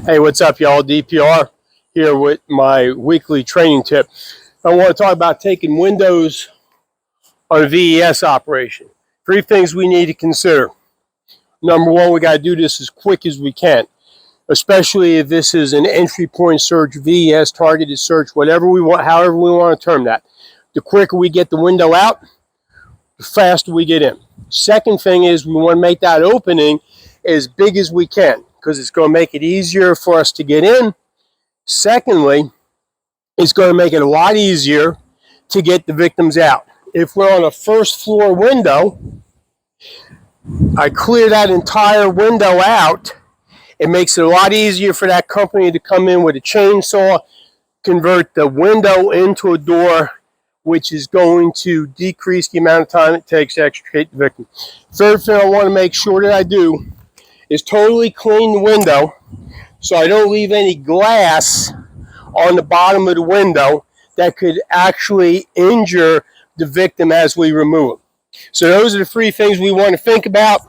Hey, what's up, y'all? DPR here with my weekly training tip. I want to talk about taking windows on a VES operation. 3 things we need to consider. Number 1, we got to do this as quick as we can, especially if this is an entry point search, VES, targeted search, whatever we want, however we want to term that. The quicker we get the window out, the faster we get in. Second thing is we want to make that opening as big as we can, because it's going to make it easier for us to get in. Secondly, it's going to make it a lot easier to get the victims out. If we're on a first floor window, I clear that entire window out. It makes it a lot easier for that company to come in with a chainsaw, convert the window into a door, which is going to decrease the amount of time it takes to extricate the victim. Third thing I want to make sure that I do is totally clean the window so I don't leave any glass on the bottom of the window that could actually injure the victim as we remove them. So those are the 3 things we want to think about.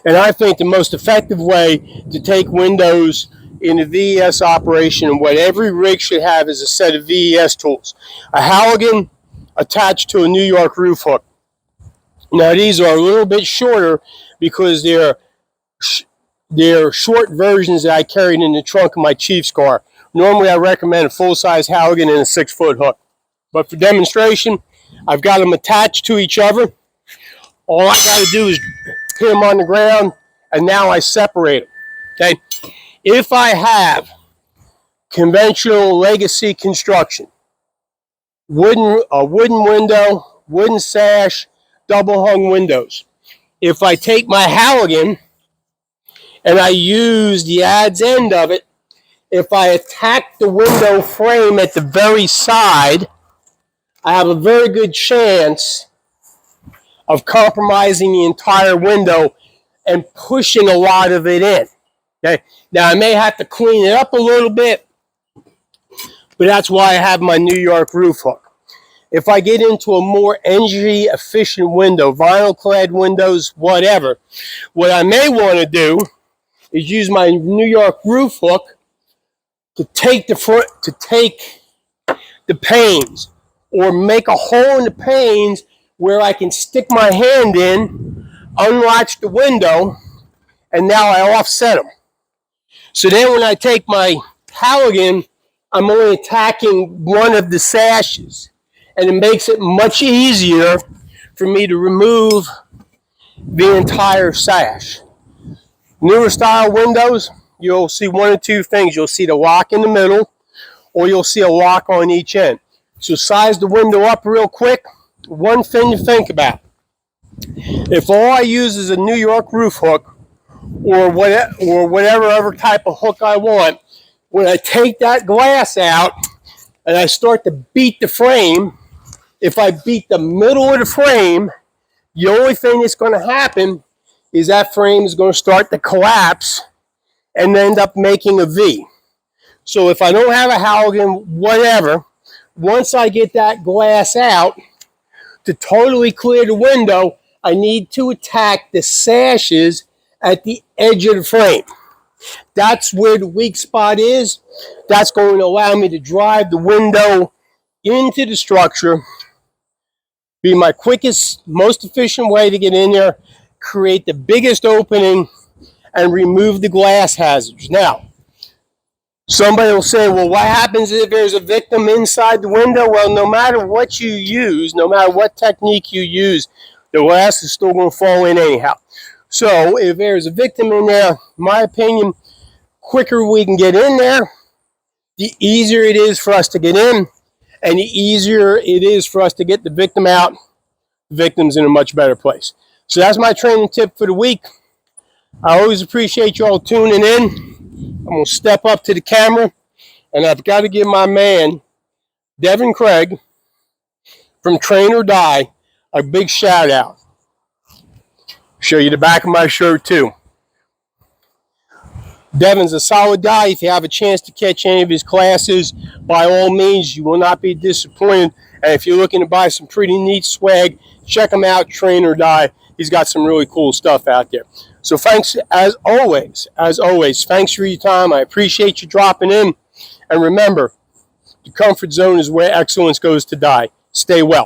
And I think the most effective way to take windows in a VES operation, and what every rig should have, is a set of VES tools. A Halligan attached to a New York roof hook. Now these are a little bit shorter because they're short versions that I carried in the trunk of my Chief's car. Normally I recommend a full-size Halligan and a 6-foot hook. But for demonstration, I've got them attached to each other. All I got to do is put them on the ground, and now I separate them. Okay? If I have conventional legacy construction, a wooden window, wooden sash, double hung windows. If I take my Halligan and I use the adze end of it, if I attack the window frame at the very side, I have a very good chance of compromising the entire window and pushing a lot of it in. Okay? Now I may have to clean it up a little bit, but that's why I have my New York roof hook. If I get into a more energy efficient window, vinyl clad windows, whatever, what I may want to do is use my New York roof hook to take the panes, or make a hole in the panes where I can stick my hand in, unlatch the window, and now I offset them. So then when I take my Halligan, I'm only attacking one of the sashes, and it makes it much easier for me to remove the entire sash. Newer style windows, you'll see 1 or 2 things. You'll see the lock in the middle, or you'll see a lock on each end. So size the window up real quick. 1 thing to think about. If all I use is a New York roof hook, or whatever other type of hook I want, when I take that glass out and I start to beat the frame, if I beat the middle of the frame, the only thing that's going to happen is that frame is going to start to collapse and end up making a V. So if I don't have a Halligan, whatever, once I get that glass out, to totally clear the window, I need to attack the sashes at the edge of the frame. That's where the weak spot is. That's going to allow me to drive the window into the structure, be my quickest, most efficient way to get in there, create the biggest opening, and remove the glass hazards. Now, somebody will say, well, what happens if there's a victim inside the window? Well, no matter what you use, no matter what technique you use, the glass is still going to fall in anyhow. So if there's a victim in there, in my opinion, quicker we can get in there, the easier it is for us to get in, and the easier it is for us to get the victim out. The victim's in a much better place. So that's my training tip for the week. I always appreciate you all tuning in. I'm going to step up to the camera, and I've got to give my man, Devin Craig, from Train or Die, a big shout out. Show you the back of my shirt too. Devin's a solid guy. If you have a chance to catch any of his classes, by all means, you will not be disappointed. And if you're looking to buy some pretty neat swag, check him out, Train or Die. He's got some really cool stuff out there. So thanks, as always, thanks for your time. I appreciate you dropping in. And remember, the comfort zone is where excellence goes to die. Stay well.